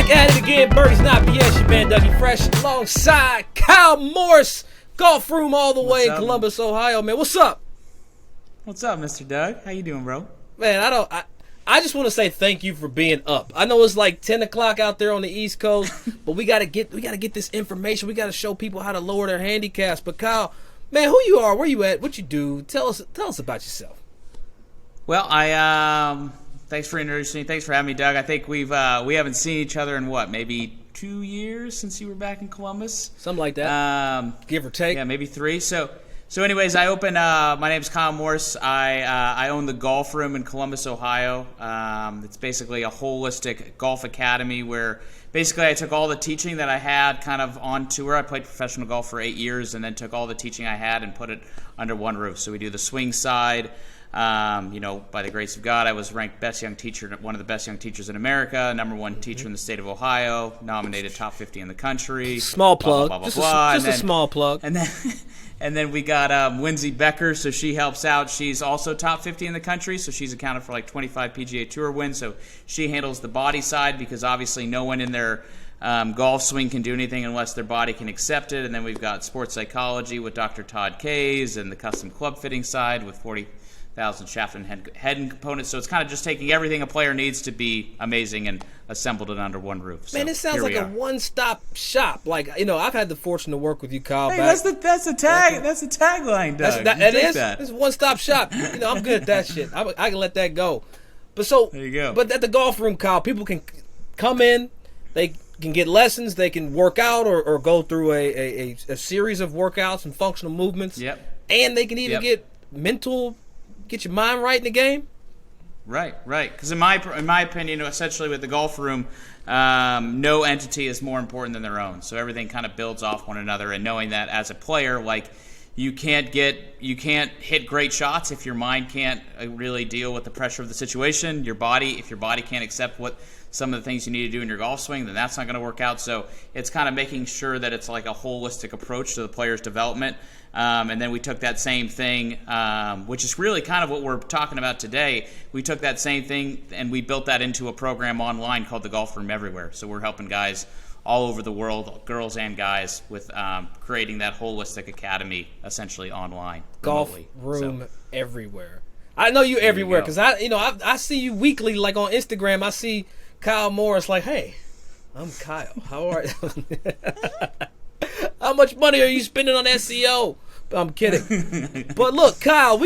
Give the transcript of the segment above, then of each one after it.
Back at it again, Birdies Not BS, your man Dougie Fresh, alongside Kyle Morris, golf room all the way in Columbus, Ohio, man. What's up? What's up, Mr. Doug? How you doing, bro? Man, I just want to say thank you for being up. I know it's like 10 o'clock out there on the East Coast, but we gotta get this information. We gotta show people how to lower their handicaps. But Kyle, man, who you are, where you at, what you do? Tell us about yourself. Well, thanks for introducing me. Thanks for having me, Doug. I think we haven't seen each other in maybe 2 years since you were back in Columbus, something like that. Give or take. Yeah, maybe 3. So anyways, I opened. My name's Kyle Morris. I own the golf room in Columbus, Ohio. It's basically a holistic golf academy where basically I took all the teaching that I had kind of on tour. I played professional golf for 8 years, and then took all the teaching I had and put it under one roof. So we do the swing side. By the grace of God, I was ranked best young teacher, one of the best young teachers in America, number one teacher in the state of Ohio, nominated top 50 in the country. Small plug, blah, blah, blah, blah, just a small plug. And then we got Lindsay Becker, so she helps out. She's also top 50 in the country, so she's accounted for like 25 PGA Tour wins. So she handles the body side because obviously no one in their golf swing can do anything unless their body can accept it. And then we've got sports psychology with Dr. Todd Kays and the custom club fitting side with 40,000 shaft and head components. So it's kind of just taking everything a player needs to be amazing and assembled it under one roof. So man, it sounds like a one-stop shop. Like, I've had the fortune to work with you, Kyle. Hey, that's the tagline, Doug. That is. It's a one-stop shop. I'm good at that shit. I can let that go. But there you go. But at the golf room, Kyle, people can come in. They can get lessons. They can work out or go through a series of workouts and functional movements. Yep. And they can even get get your mind right in the game. Right. Because in my opinion, essentially with the golf room, no entity is more important than their own. So everything kind of builds off one another. And knowing that as a player, like you can't hit great shots if your mind can't really deal with the pressure of the situation. If your body can't accept what some of the things you need to do in your golf swing, then that's not going to work out. So it's kind of making sure that it's like a holistic approach to the player's development. And then we took that same thing, which is really kind of what we're talking about today. We took that same thing and we built that into a program online called the Golf Room Everywhere. So we're helping guys all over the world, girls and guys, with creating that holistic academy essentially online. Golf Room Everywhere. I know you everywhere because I see you weekly, like on Instagram. I see Kyle Morris like, hey, I'm Kyle. How are you? How much money are you spending on SEO? I'm kidding. But look, Kyle,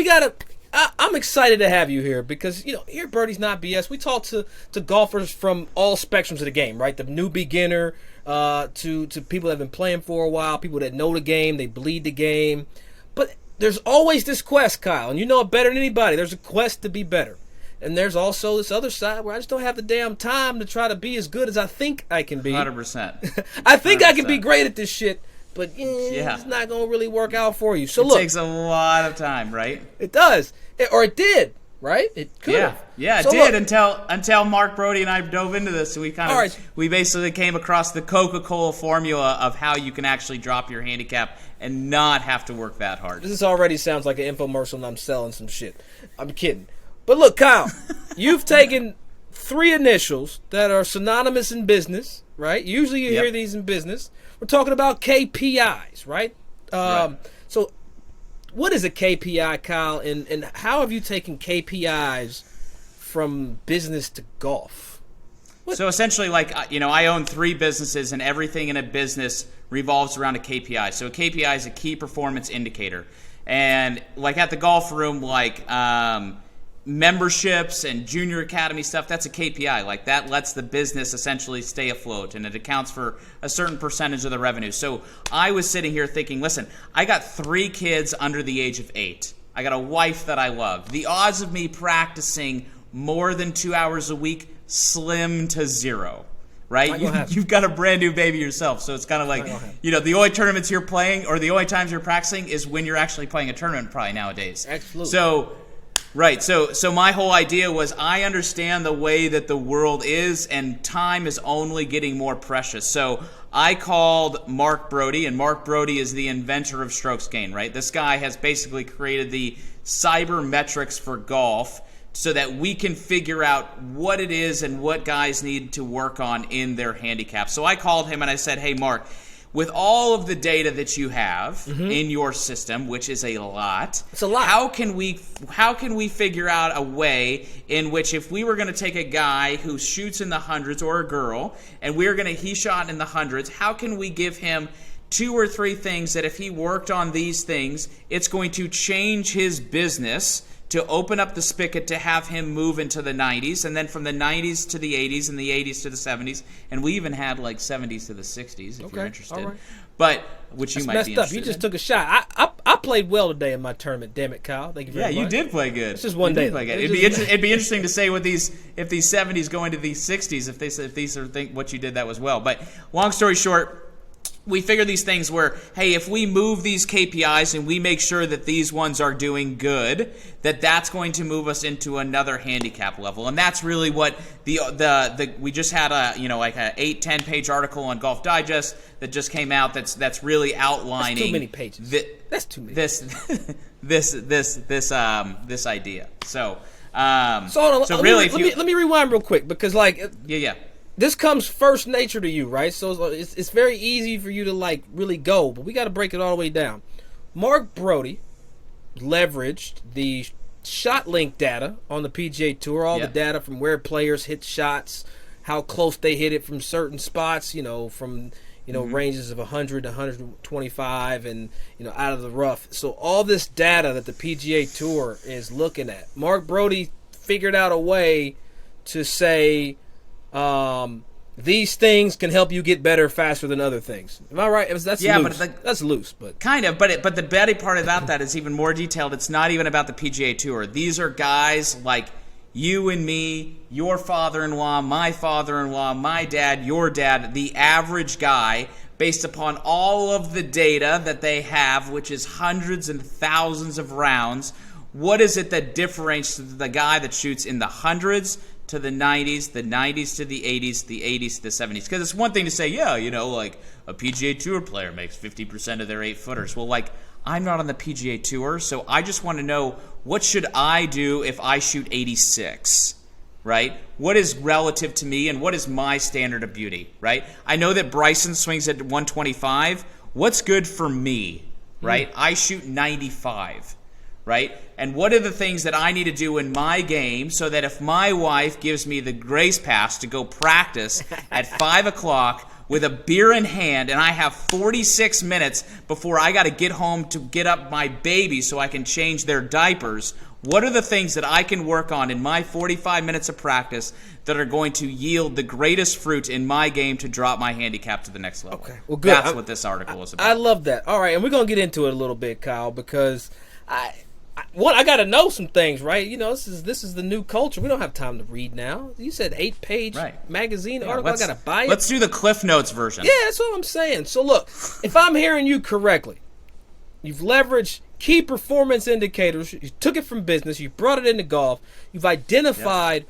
I'm excited to have you here because, here at Birdies Not BS, we talk to golfers from all spectrums of the game, right? The new beginner to people that have been playing for a while, people that know the game, they bleed the game. But there's always this quest, Kyle, and you know it better than anybody. There's a quest to be better. And there's also this other side where I just don't have the damn time to try to be as good as I think I can be. 100%. I think 100%. I can be great at this shit, but it's not going to really work out for you. So it takes a lot of time, right? It does. It did, right? It could have. Yeah, it did until Mark Brody and I dove into this. So we basically came across the Coca-Cola formula of how you can actually drop your handicap and not have to work that hard. This already sounds like an infomercial and I'm selling some shit. I'm kidding. But look, Kyle, you've taken 3 initials that are synonymous in business, right? Usually you hear these in business. We're talking about KPIs, right? Right. So what is a KPI, Kyle, and how have you taken KPIs from business to golf? So essentially, I own 3 businesses, and everything in a business revolves around a KPI. So a KPI is a key performance indicator. And like at the golf room, memberships and junior academy stuff, that's a KPI. Like that lets the business essentially stay afloat, and it accounts for a certain percentage of the revenue. So I was sitting here thinking, listen, I got 3 kids under the age of 8. I got a wife that I love. The odds of me practicing more than 2 hours a week, slim to 0. Right? You've got a brand new baby yourself. So it's kind of like, the only tournaments you're playing or the only times you're practicing is when you're actually playing a tournament probably nowadays. Absolutely. Right. So my whole idea was I understand the way that the world is, and time is only getting more precious. So I called Mark Brody, and Mark Brody is the inventor of strokes gain, right? This guy has basically created the cyber metrics for golf so that we can figure out what it is and what guys need to work on in their handicap. So I called him and I said, hey, Mark, with all of the data that you have in your system, which is a lot, it's a lot. How can we figure out a way in which, if we were going to take a guy who shoots in the hundreds, or a girl, and he shot in the hundreds, how can we give him 2 or 3 things that if he worked on these things, it's going to change his business, to open up the spigot to have him move into the 90s, and then from the 90s to the 80s, and the 80s to the 70s, and we even had like 70s to the 60s if you're interested. Right. But which you That's might messed be up. interested You just in. took a shot. I played well today in my tournament. Damn it, Kyle. Thank you very much. Yeah, you did play good. It's just one day. It'd be interesting to say if these 70s go into these 60s, if these are what you did that was well. But long story short, we figure these things where, hey, if we move these KPIs and we make sure that these ones are doing good, that's going to move us into another handicap level. And that's really what we just had a 8-10 page article on Golf Digest that just came out that's really outlining. That's too many pages. That's too many. This idea. So hold on. Let me rewind real quick, because yeah. This comes first nature to you, right? So it's very easy for you to really go, but we got to break it all the way down. Mark Brody leveraged the shot link data on the PGA Tour, all the data from where players hit shots, how close they hit it from certain spots, from ranges of 100 to 125, and out of the rough. So all this data that the PGA Tour is looking at, Mark Brody figured out a way to say, these things can help you get better faster than other things. Am I right? That's loose. That's loose, but kind of. But the betting part about that is even more detailed. It's not even about the PGA Tour. These are guys like you and me, your father-in-law, my dad, your dad, the average guy, based upon all of the data that they have, which is hundreds and thousands of rounds. What is it that differentiates the guy that shoots in the hundreds to the 90s, the 90s to the 80s, the 80s to the 70s? Because it's one thing to say, a PGA Tour player makes 50% of their 8-footers. Well, I'm not on the PGA Tour, so I just want to know, what should I do if I shoot 86, right? What is relative to me, and what is my standard of beauty, right? I know that Bryson swings at 125. What's good for me, right? I shoot 95. Right? And what are the things that I need to do in my game so that if my wife gives me the grace pass to go practice at 5 o'clock with a beer in hand, and I have 46 minutes before I got to get home to get up my baby so I can change their diapers, what are the things that I can work on in my 45 minutes of practice that are going to yield the greatest fruit in my game to drop my handicap to the next level? Okay, well, good. That's what this article is about. I love that. All right, and we're going to get into it a little bit, Kyle, because I got to know some things, right? This is the new culture. We don't have time to read now. You said 8-page magazine article. I got to buy it. Let's do the Cliff Notes version. Yeah, that's what I'm saying. So look, if I'm hearing you correctly, you've leveraged key performance indicators. You took it from business. You brought it into golf. You've identified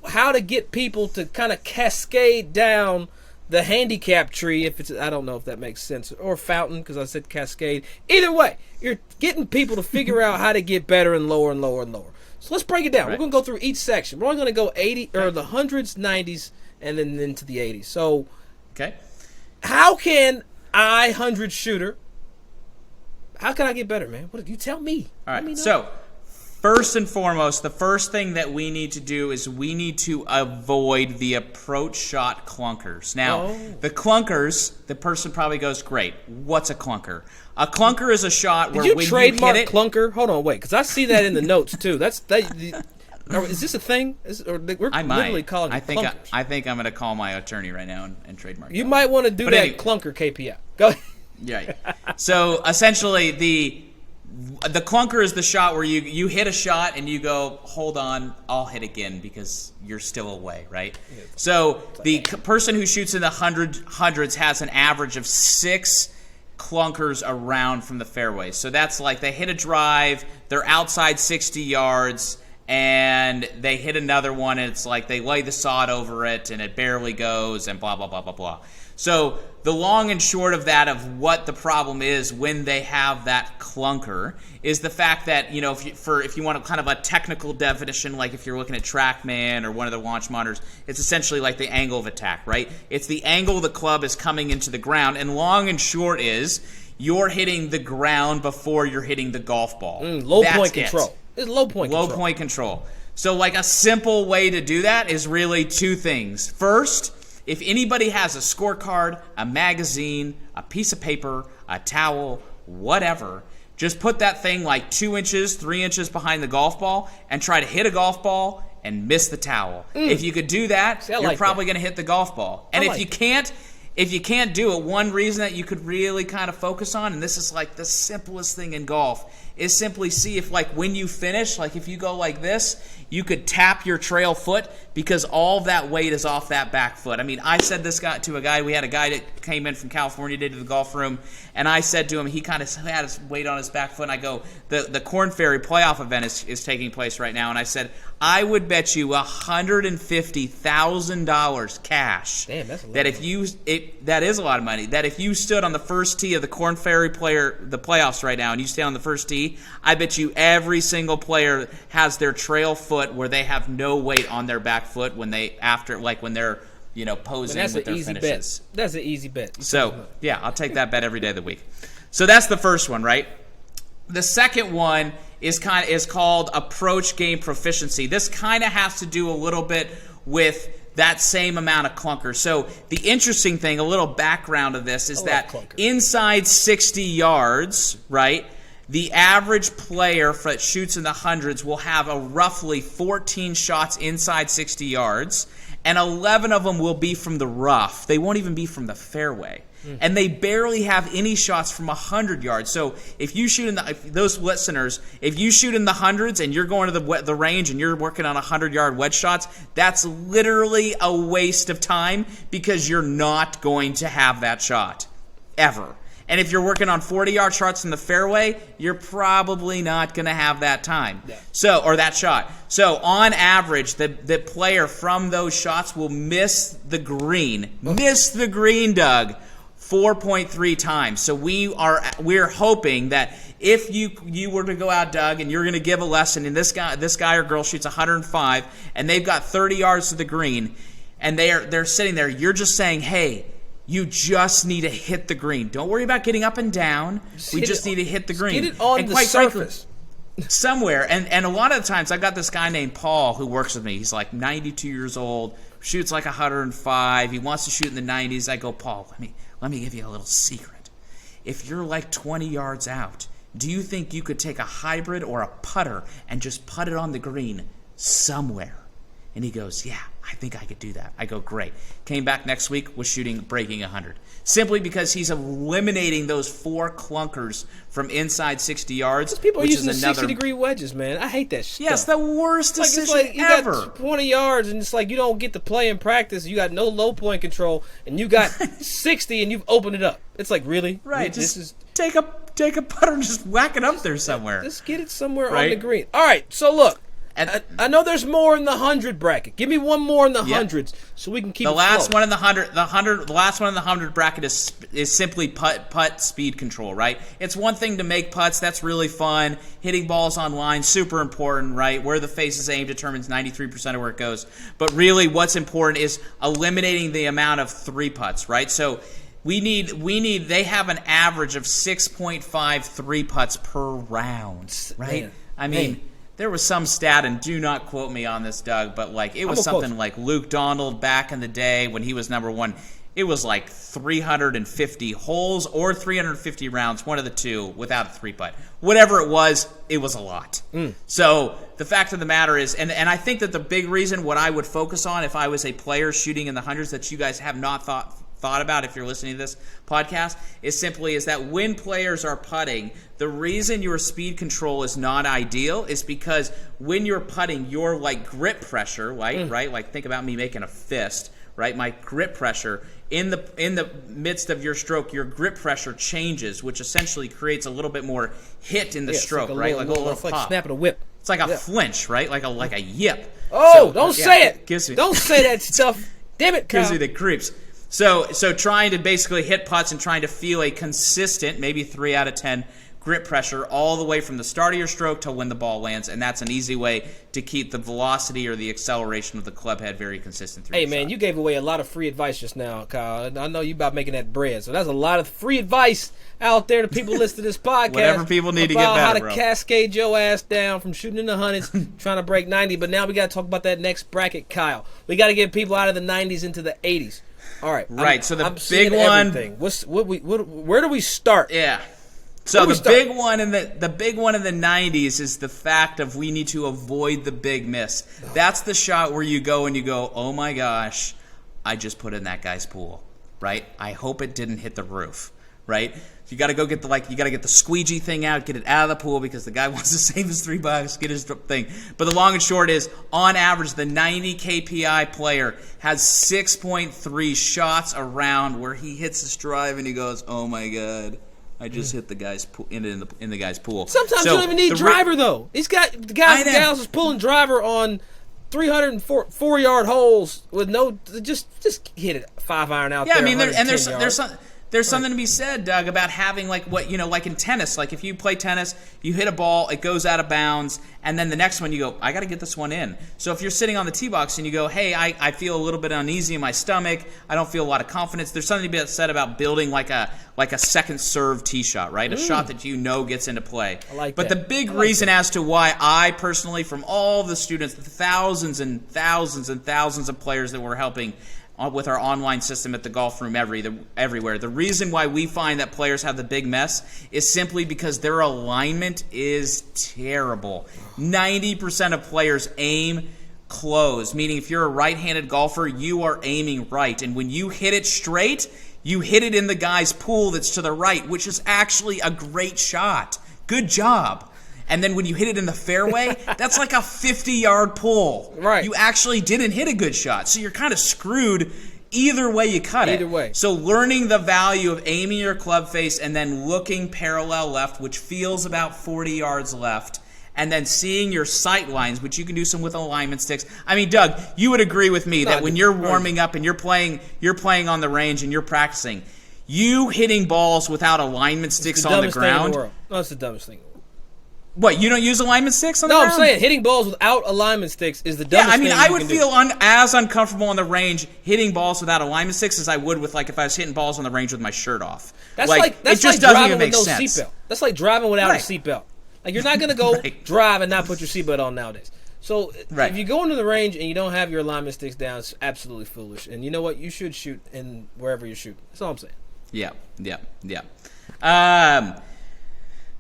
how to get people to kind of cascade down the handicap tree, if it's, I don't know if that makes sense, or fountain, because I said cascade. Either way, you're getting people to figure out how to get better and lower and lower and lower. So let's break it down. We're going to go through each section. We're only going to go 80 or the hundreds, 90s, and then into the 80s. So, how can I, 100 shooter, how can I get better, man? What you tell me? All right. So, first and foremost, the first thing that we need to do is we need to avoid the approach shot clunkers. Now, the clunkers, the person probably goes, great, what's a clunker? A clunker is a shot where when you trademark hit it... clunker? Hold on, wait, because I see that in the notes, too. Is this a thing? We're literally calling it clunkers. I think I'm going to call my attorney right now and trademark it. You might want to do that clunker KPI. Go ahead. Yeah. So, essentially, the clunker is the shot where you hit a shot and you go, hold on, I'll hit again because you're still away, right? Yeah, so the person who shoots in the hundreds has an average of 6 clunkers around from the fairway. So that's like they hit a drive, they're outside 60 yards, and they hit another one, and it's like they lay the sod over it, and it barely goes, and blah, blah, blah, blah, blah. So the long and short of that, of what the problem is when they have that clunker, is the fact that, you know, if you want kind of a technical definition, like if you're looking at TrackMan or one of the launch monitors, it's essentially like the angle of attack, right? It's the angle the club is coming into the ground, and long and short is you're hitting the ground before you're hitting the golf ball. Low point control. It's low point control. Low point control. So like a simple way to do that is really two things. First, if anybody has a scorecard, a magazine, a piece of paper, a towel, whatever, just put that thing like 2 inches, 3 inches behind the golf ball and try to hit a golf ball and miss the towel. If you could do that, you're probably going to hit the golf ball. And if you can't do it, one reason that you could really kind of focus on, and this is like the simplest thing in golf, is simply see if, like, when you finish, like if you go like this, you could tap your trail foot because all of that weight is off that back foot. I mean, I said this guy to a guy, we had a guy that came in from California, did to the golf room, and I said to him, he kind of had his weight on his back foot, and I go, the Korn Ferry playoff event is taking place right now, and I said, I would bet you $150,000 cash. Damn, that's a lot that if you that is a lot of money. That if you stood on the first tee of the Korn Ferry the playoffs right now, and you stand on the first tee, I bet you every single player has their trail foot where they have no weight on their back foot when they're posing with their finishes. That's an easy bet. So yeah, I'll take that bet every day of the week. So that's the first one, right? The second one is called approach game proficiency. This kind of has to do a little bit with that same amount of clunker. So the interesting thing, a little background of this, is that inside 60 yards, right, the average player that shoots in the hundreds will have a roughly 14 shots inside 60 yards, and 11 of them will be from the rough. They won't even be from the fairway. And they barely have any shots from 100 yards. So if you shoot those listeners, if you shoot in the hundreds and you're going to the range and you're working on 100-yard wedge shots, that's literally a waste of time because you're not going to have that shot ever. And if you're working on 40-yard shots in the fairway, you're probably not going to have that time. Yeah. Or that shot. So on average, the player from those shots will miss the green. Miss the green, Doug, 4.3 times. So we're hoping that if you were to go out, Doug, and you're going to give a lesson, and this guy or girl shoots 105, and they've got 30 yards to the green, and they're sitting there, you're just saying, hey, you just need to hit the green. Don't worry about getting up and down. We just need to hit the green. Get it on the surface. Somewhere. And a lot of the times, I've got this guy named Paul who works with me. He's like 92 years old, shoots like 105. He wants to shoot in the 90s. I go, Paul, let me give you a little secret. If you're like 20 yards out, do you think you could take a hybrid or a putter and just put it on the green somewhere? And he goes, yeah, I think I could do that. I go, great. Came back next week, was breaking 100. Simply because he's eliminating those 4 clunkers from inside 60 yards. Because people are using the 60-degree wedges, man. I hate that shit. Yes, the worst decision it's like you ever. Got 20 yards, and it's like you don't get to play in practice. You got no low point control, and you got 60, and you've opened it up. It's like, really? Right. Take a putter and just whack it up there somewhere. Just get it somewhere on the green. All right, so look. I know there's more in the 100 bracket. Give me one more in the hundreds so we can keep the it last flow. one in the 100. The last one in the 100 bracket is simply putt speed control, right? It's one thing to make putts. That's really fun. Hitting balls on line, super important, right? Where the face is aimed determines 93% of where it goes. But really, what's important is eliminating the amount of 3 putts, right? So they have an average of 6.5 3 putts per round, right? Man. I mean. There was some stat, and do not quote me on this, Doug, but like it was something like Luke Donald back in the day when he was number 1. It was like 350 holes or 350 rounds, one of the two, without a 3-putt. Whatever it was a lot. So the fact of the matter is, and I think that the big reason what I would focus on if I was a player shooting in the hundreds that you guys have not thought about if you're listening to this podcast is that when players are putting, the reason your speed control is not ideal is because when you're putting, your like grip pressure, right? Like think about me making a fist, right? My grip pressure in the midst of your stroke, your grip pressure changes, which essentially creates a little bit more hit in the stroke, like right? Like a little pop. like snapping a whip. It's like a flinch, right? Like a yip. Oh, so, don't say it. Don't say that stuff. Damn it, Kyle. Gives me the creeps. So trying to basically hit putts and trying to feel a consistent, maybe 3 out of 10 grip pressure all the way from the start of your stroke to when the ball lands, and that's an easy way to keep the velocity or the acceleration of the club head very consistent through Hey, man, you gave away a lot of free advice just now, Kyle. I know you about making that bread, so that's a lot of free advice out there to people listening to this podcast. Whatever people need to get better, how to bro. cascade your ass down from shooting in the hundreds, trying to break 90, but now we got to talk about that next bracket, Kyle. We got to get people out of the 90s into the 80s. All right. Right, so the I'm big one. Where do we start? Yeah. So the big one in the 90s is the fact of we need to avoid the big miss. That's the shot where you go and you go, oh my gosh, I just put in that guy's pool, right? I hope it didn't hit the roof, right? You got to go get the squeegee thing out, get it out of the pool because the guy wants to save his $3, get his thing. But the long and short is, on average, the 90 KPI player has 6.3 shots around where he hits his drive and he goes, oh my god, I just hit the guy's pool in the guy's pool. Sometimes you don't even need driver though. He's got the guys and gals is pulling driver on 304-yard holes with no just hit it 5-iron out there. Yeah, I mean, there's something to be said, Doug, about having like in tennis. Like if you play tennis, you hit a ball, it goes out of bounds, and then the next one you go, I got to get this one in. So if you're sitting on the tee box and you go, hey, I feel a little bit uneasy in my stomach, I don't feel a lot of confidence. There's something to be said about building like a second serve tee shot, right? A shot that you know gets into play. I like but that. the big reason as to why I personally, from all the students, the thousands and thousands and thousands of players that we're helping with our online system at the golf room everywhere. The reason why we find that players have the big mess is simply because their alignment is terrible. 90% of players aim close, meaning if you're a right-handed golfer, you are aiming right. And when you hit it straight, you hit it in the guy's pool that's to the right, which is actually a great shot. Good job. And then when you hit it in the fairway, that's like a 50-yard pull. Right. You actually didn't hit a good shot. So you're kind of screwed either way you cut it. Either way. So learning the value of aiming your club face and then looking parallel left, which feels about 40 yards left, and then seeing your sight lines, which you can do some with alignment sticks. I mean, Doug, you would agree with me that when you're warming up and you're playing on the range and you're practicing, you hitting balls without alignment sticks on the ground. Thing in the world. No, it's the dumbest thing. What, you don't use alignment sticks on the ground? No, I'm saying hitting balls without alignment sticks is the dumbest thing. Yeah, I mean, I would feel as uncomfortable on the range hitting balls without alignment sticks as I would with, like, if I was hitting balls on the range with my shirt off. That's like driving with no seatbelt. That's like driving without a seatbelt. Like, you're not going to go drive and not put your seatbelt on nowadays. So if you go into the range and you don't have your alignment sticks down, it's absolutely foolish. And you know what? You should shoot in wherever you shoot. That's all I'm saying. Yeah.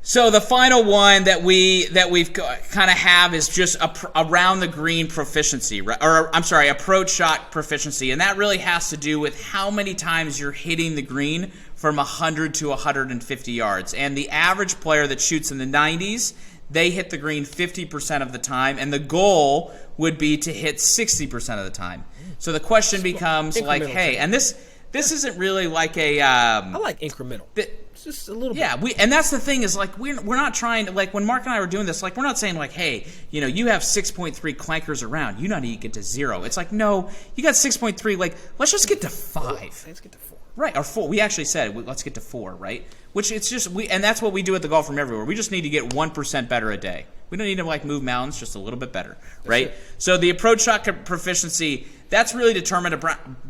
So the final one that we've kind of have is just around the green proficiency, approach shot proficiency, and that really has to do with how many times you're hitting the green from 100 to 150 yards. And the average player that shoots in the 90s, they hit the green 50% of the time, and the goal would be to hit 60% of the time. So the question becomes like, hey, and this isn't really like a I like incremental. Just a little bit. Yeah, and that's the thing is, like, we're not trying to, like, when Mark and I were doing this, like, we're not saying, like, hey, you have 6.3 clankers around, you need to get to 0. It's like, no, you got 6.3, like, let's just get to 5. Let's get to 4. Right, or 4. We actually said, let's get to 4, right? Which it's just, and that's what we do at the Golf Room Everywhere. We just need to get 1% better a day. We don't need to, like, move mountains, just a little bit better, right? So the approach shot proficiency, that's really determined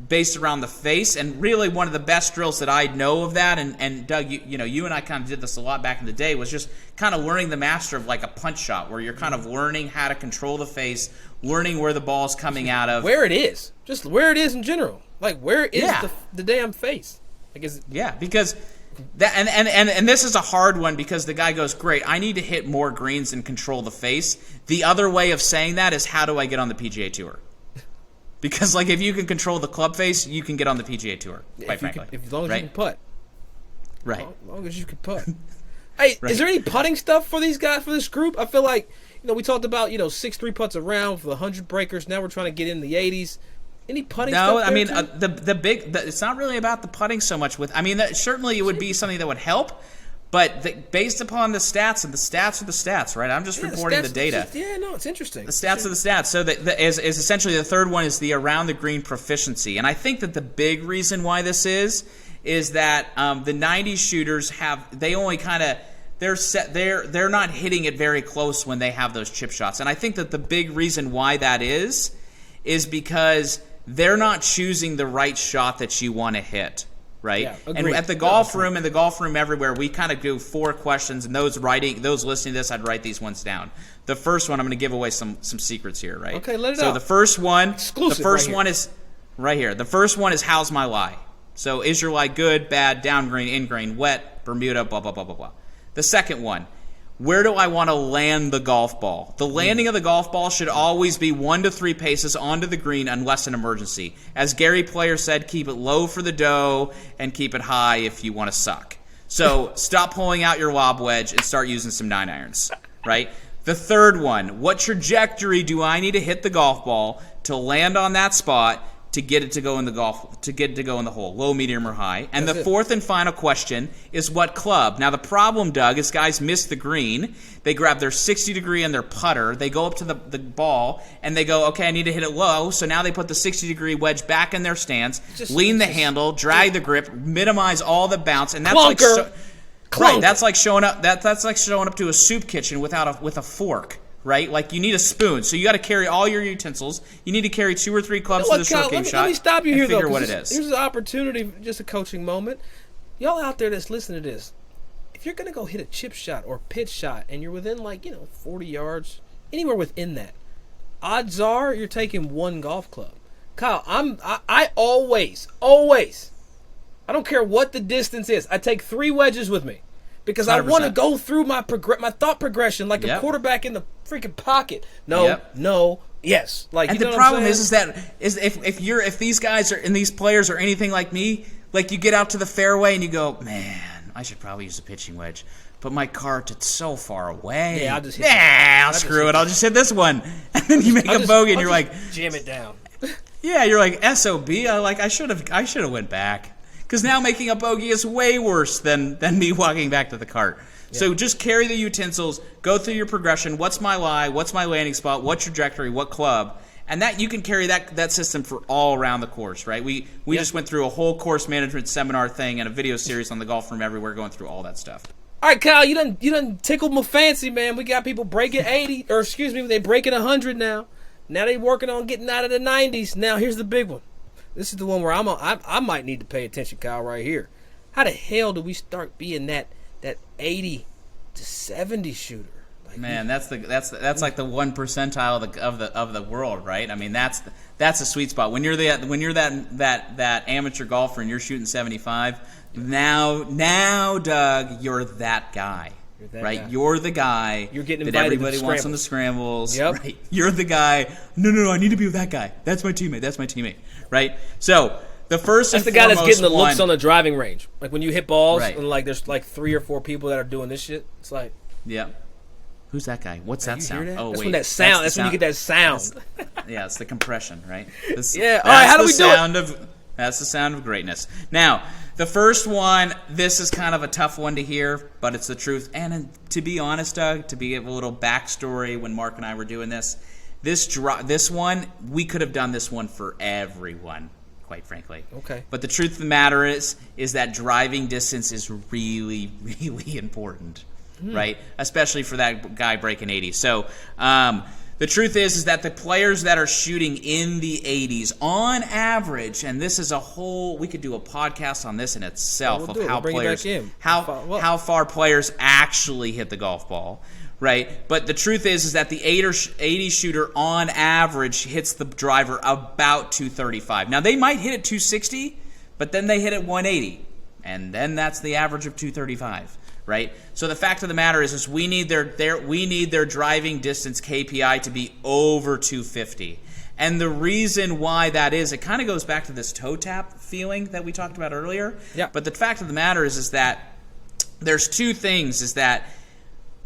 based around the face, and really one of the best drills that I know of that, and Doug, you and I kind of did this a lot back in the day, was just kind of learning the master of like a punch shot, where you're kind of learning how to control the face, learning where the ball's coming out of. Where it is. Just where it is in general. Like, where is the damn face? Because that and this is a hard one, because the guy goes, great, I need to hit more greens and control the face. The other way of saying that is, how do I get on the PGA Tour? Because, like, if you can control the club face, you can get on the PGA Tour, quite frankly. As long as you can putt. Right. As long as you can putt. Hey, is there any putting stuff for these guys, for this group? I feel like, we talked about, 6 3-putts around for the 100 breakers. Now we're trying to get in the 80s. Any putting stuff? No, I mean, it's not really about the putting so much. Certainly it would be something that would help. But based upon the stats, and the stats are the stats, right? I'm just reporting the data. It's interesting. The stats are the stats. So is essentially the third one is the around the green proficiency. And I think that the big reason why this is that the 90s shooters they're not hitting it very close when they have those chip shots. And I think that the big reason why that is because they're not choosing the right shot that you want to hit. Right? Yeah, and at the golf room and the golf room everywhere, we kind of do 4 questions, and those listening to this, I'd write these ones down. The first one, I'm going to give away some secrets here, right? Okay, let it out. So the first one, exclusive. The first one is right here. The first one is how's my lie? So is your lie good, bad, down green, in green, wet, Bermuda, blah blah blah blah blah. The second one, where do I want to land the golf ball? The landing of the golf ball should always be 1 to 3 paces onto the green unless an emergency. As Gary Player said, keep it low for the dough and keep it high if you want to suck. So stop pulling out your lob wedge and start using some 9-irons, right? The third one, what trajectory do I need to hit the golf ball to land on that spot to get it to go in the hole, low, medium, or high. And the fourth and final question is what club. Now the problem, Doug, is guys miss the green. They grab their 60 degree and their putter. They go up to the ball and they go, okay, I need to hit it low. So now they put the 60 degree wedge back in their stance, lean the handle, drag the grip, minimize all the bounce, and that's right. That's like showing up. That's like showing up to a soup kitchen with a fork. Right? Like, you need a spoon. So you got to carry all your utensils. You need to carry 2 or 3 clubs to the short game shot. Let me stop you here, though. Figure what it is. Here's an opportunity, just a coaching moment. Y'all out there that's listening to this, if you're going to go hit a chip shot or pitch shot and you're within 40 yards, anywhere within that, odds are you're taking 1 golf club. Kyle, I always, I don't care what the distance is, I take 3 wedges with me. Because 100%. I want to go through my thought progression like a quarterback in the freaking pocket. No, yes. Like, and the problem is that if these guys are and these players are anything like me, like, you get out to the fairway and you go, man, I should probably use a pitching wedge, but my cart is so far away. Yeah, I'll just hit screw it. I'll just hit this one, and then you make a bogey and you're like, jam it down. Yeah, you're like SOB. I should have went back. Because now making a bogey is way worse than me walking back to the cart. Yeah. So just carry the utensils, go through your progression. What's my lie? What's my landing spot? What trajectory? What club? And that you can carry that system for all around the course, right? We just went through a whole course management seminar thing and a video series on the Golf Room Everywhere going through all that stuff. All right, Kyle, you done tickled my fancy, man. We got people breaking 80, or excuse me, they breaking 100 now. Now they working on getting out of the 90s. Now here's the big one. This is the one where I might need to pay attention, Kyle, right here. How the hell do we start being that 80 to 70 shooter? Like, man, that's like the 1 percentile of the world, right? I mean, that's a sweet spot. When you're that amateur golfer and you're shooting 75, now, Doug, you're that guy. Right, guy. You're the guy you're getting that everybody wants on the scrambles. Yep. Right, you're the guy. No, I need to be with that guy. That's my teammate. Right. So the first that's and the guy that's getting the one, looks on the driving range. Like when you hit balls, right. And like there's like 3 or 4 people that are doing this shit. It's like, yeah. Who's that guy? What's that sound? That? Oh, that's wait. When that sound. That's when you get that sound. Yeah, it's the compression, right? Yeah. All right. How do we do it? That's the sound of greatness. Now, the first one, this is kind of a tough one to hear, but it's the truth. And to be honest, Doug, to give a little backstory, when Mark and I were doing this one, we could have done this one for everyone, quite frankly. Okay. But the truth of the matter is that driving distance is really, really important, right? Especially for that guy breaking 80. So, the truth is that the players that are shooting in the 80s on average, and this is we could do a podcast on this in itself of how far players actually hit the golf ball, right? But the truth is that the 80 shooter on average hits the driver about 235. Now they might hit it 260, but then they hit it 180, and then that's the average of 235. Right? So the fact of the matter is we need their driving distance KPI to be over 250. And the reason why that is, it kind of goes back to this toe tap feeling that we talked about earlier. Yeah. But the fact of the matter is that there's 2 things, is that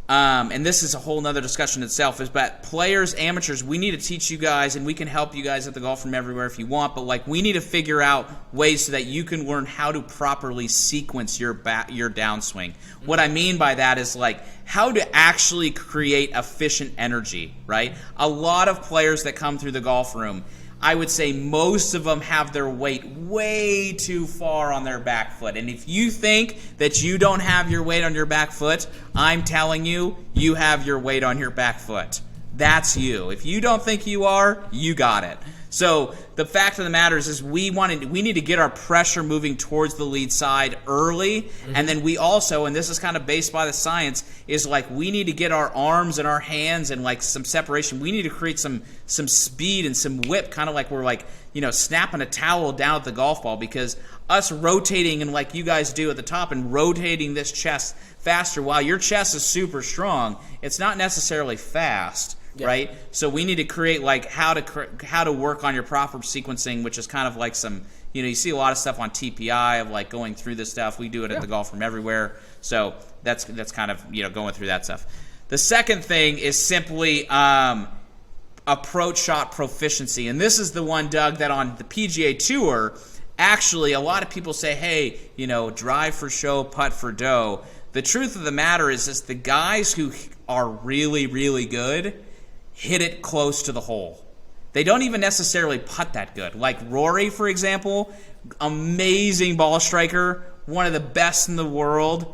and this is a whole nother discussion itself, is that players, amateurs, we need to teach you guys, and we can help you guys at the Golf From Everywhere if you want, but like we need to figure out ways so that you can learn how to properly sequence your downswing. What I mean by that is like how to actually create efficient energy, right? A lot of players that come through the golf room, I would say most of them have their weight way too far on their back foot. And if you think that you don't have your weight on your back foot, I'm telling you, you have your weight on your back foot. That's you. If you don't think you are, you got it. So the fact of the matter is we need to get our pressure moving towards the lead side early, and then we also, and this is kind of based by the science, is like we need to get our arms and our hands and like some separation. We need to create some speed and some whip, kind of like we're like, you know, snapping a towel down at the golf ball, because us rotating and like you guys do at the top and rotating this chest faster, while your chest is super strong, it's not necessarily fast. Yeah. Right, so we need to create like how to work on your proper sequencing, which is kind of like some, you know, you see a lot of stuff on TPI of like going through this stuff. We do it at the Golf From Everywhere, so that's kind of, you know, going through that stuff. The second thing is simply approach shot proficiency, and this is the one, Doug, that on the PGA Tour, actually a lot of people say, hey, you know, drive for show, putt for dough. The truth of the matter is the guys who are really, really good hit it close to the hole. They don't even necessarily putt that good. Like Rory, for example, amazing ball striker, one of the best in the world,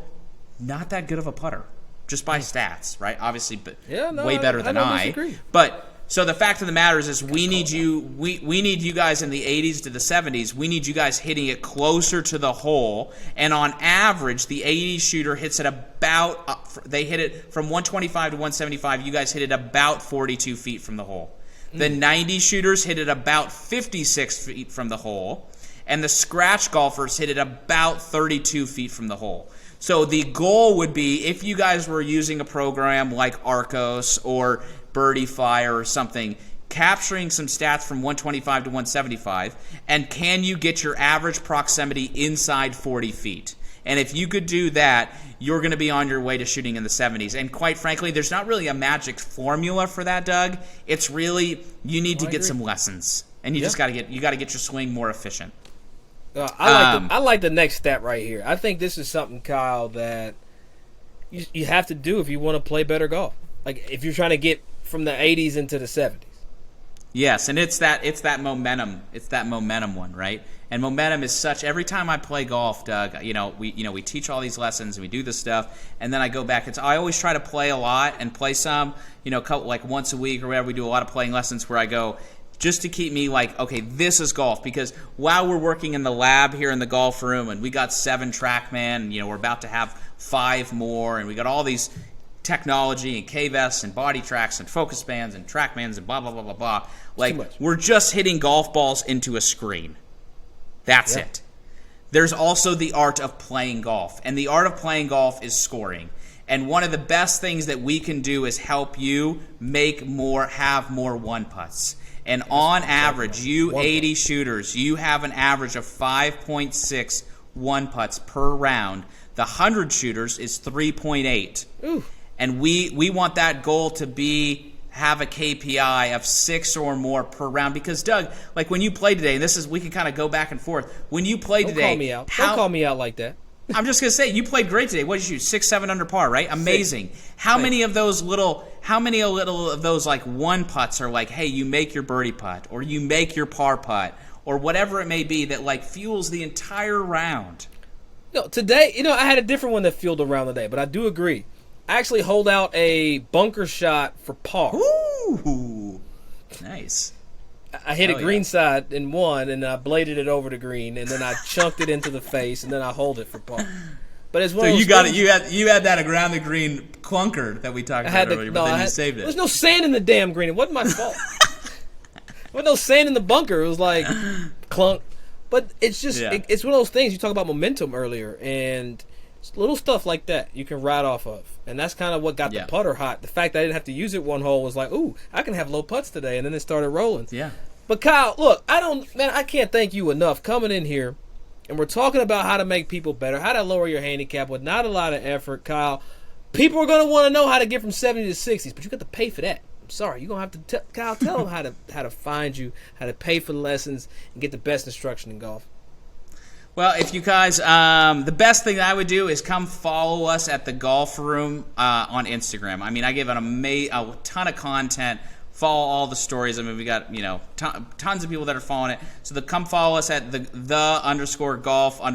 not that good of a putter, just by stats, right? Obviously, but way better than I. But so the fact of the matter is we need you guys in the 80s to the 70s. We need you guys hitting it closer to the hole. And on average, the 80s shooter hits it about, they hit it from 125 to 175. You guys hit it about 42 feet from the hole. The 90s shooters hit it about 56 feet from the hole. And the scratch golfers hit it about 32 feet from the hole. So the goal would be, if you guys were using a program like Arcos or Birdie Fire or something, capturing some stats from 125 to 175, and can you get your average proximity inside 40 feet? And if you could do that, you're going to be on your way to shooting in the 70s. And quite frankly, there's not really a magic formula for that, Doug. It's really, you need to get some lessons, and you just got to get your swing more efficient. I like the next step right here. I think this is something, Kyle, that you have to do if you want to play better golf. Like if you're trying to get from the 80s into the 70s. Yes, and it's that momentum. It's that momentum one, right? And momentum is such. Every time I play golf, Doug, we teach all these lessons and we do this stuff, and then I go back. I always try to play a lot and play some, couple, like once a week or whatever. We do a lot of playing lessons where I go, just to keep me like, okay, this is golf. Because while we're working in the lab here in the golf room, and we got 7 TrackMan, and we're about to have 5 more, and we got all these technology and K-vests and body tracks and focus bands and TrackMans and blah, blah, blah, blah, blah. Like, we're just hitting golf balls into a screen. That's it. There's also the art of playing golf. And the art of playing golf is scoring. And one of the best things that we can do is help you have more one putts. And on average, you 80 shooters, you have an average of 5.6 one putts per round. The 100 shooters is 3.8. Ooh. And we want that goal to have a KPI of 6 or more per round. Because, Doug, like when you played today, and we can kind of go back and forth. When you played today, call me out. Don't call me out like that. I'm just gonna say you played great today. What did you shoot? 6, 7 under par, right? Amazing. How many of those like one putts are like, hey, you make your birdie putt, or you make your par putt, or whatever it may be that like fuels the entire round? No, today, I had a different one that fueled the round today, but I do agree. I actually hold out a bunker shot for par. Ooh, nice. I hit a green side in one, and I bladed it over the green, and then I chunked it into the face, and then I hold it for par. But it's one. So you got it. You had that around the green clunker that we talked about earlier, but then you saved it. There was no sand in the damn green. It wasn't my fault. There was no sand in the bunker. It was like clunk. But it's just it's one of those things. You talk about momentum earlier, and little stuff like that you can ride off of. And that's kind of what got the putter hot. The fact that I didn't have to use it one hole was like, ooh, I can have low putts today. And then it started rolling. Yeah. But Kyle, look, I can't thank you enough coming in here. And we're talking about how to make people better, how to lower your handicap with not a lot of effort. Kyle, People are gonna want to know how to get from 70 to 60s, but you got to pay for that. I'm sorry, you're gonna have to Kyle, tell them how to find you, how to pay for the lessons, and get the best instruction in golf. Well, if you guys, the best thing that I would do is come follow us at the Golf Room on Instagram. I mean, I give a ton of content. Follow all the stories. I mean, we got tons of people that are following it. So come follow us at the _golf_room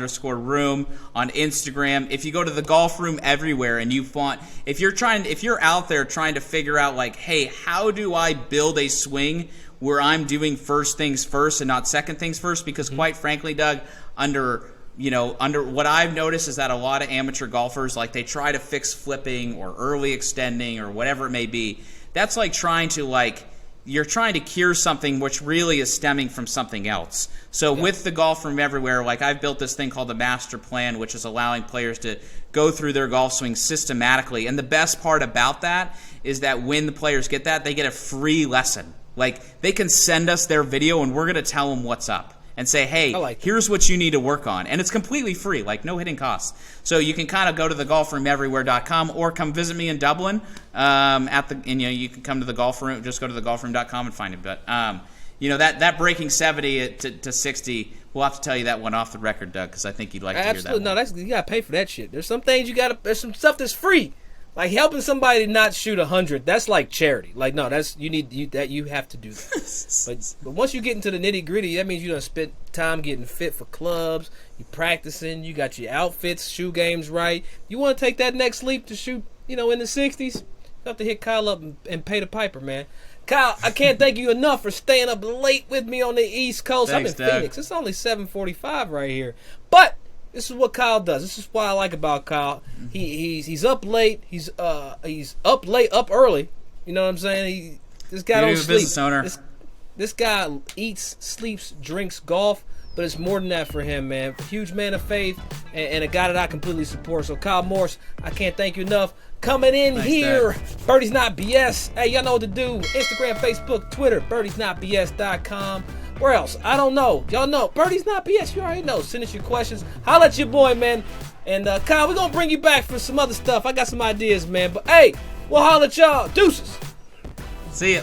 on Instagram. If you go to the Golf Room everywhere, and if you're out there trying to figure out like, hey, how do I build a swing where I'm doing first things first and not second things first? Because quite frankly, Doug, under what I've noticed is that a lot of amateur golfers, like, they try to fix flipping or early extending or whatever it may be. That's like you're trying to cure something which really is stemming from something else. So with the Golf Room everywhere, like, I've built this thing called the Master Plan, which is allowing players to go through their golf swing systematically. And the best part about that is that when the players get that, they get a free lesson. Like, they can send us their video and we're going to tell them what's up. And say, hey, here's what you need to work on. And it's completely free, like no hidden costs. So you can kind of go to thegolfroomeverywhere.com or come visit me in Dublin you can come to the Golf Room, just go to thegolfroom.com and find it. But that breaking 70 to 60, we'll have to tell you that one off the record, Doug, because I think you'd like to hear that. Absolutely, no, you gotta pay for that shit. There's some things there's some stuff that's free. Like helping somebody not shoot 100, that's like charity. Like, no, you have to do that. But once you get into the nitty gritty, that means you done spent time getting fit for clubs. You practicing. You got your outfits, shoe games right. You want to take that next leap to shoot, in the 60s. You have to hit Kyle up and pay the piper, man. Kyle, I can't thank you enough for staying up late with me on the East Coast. Thanks, I'm in Phoenix. It's only 7:45 right here, but this is what Kyle does. This is what I like about Kyle. He's up late. He's up late, up early. You know what I'm saying? This guy don't sleep. Business owner. This guy eats, sleeps, drinks, golf, but it's more than that for him, man. Huge man of faith and a guy that I completely support. So Kyle Morris, I can't thank you enough. Coming in here, Birdies Not BS. Hey, y'all know what to do. Instagram, Facebook, Twitter, birdiesnotbs.com. Where else? I don't know. Y'all know. Birdies Not BS. You already know. Send us your questions. Holla at your boy, man. And Kyle, we're going to bring you back for some other stuff. I got some ideas, man. But, hey, we'll holla at y'all. Deuces. See ya.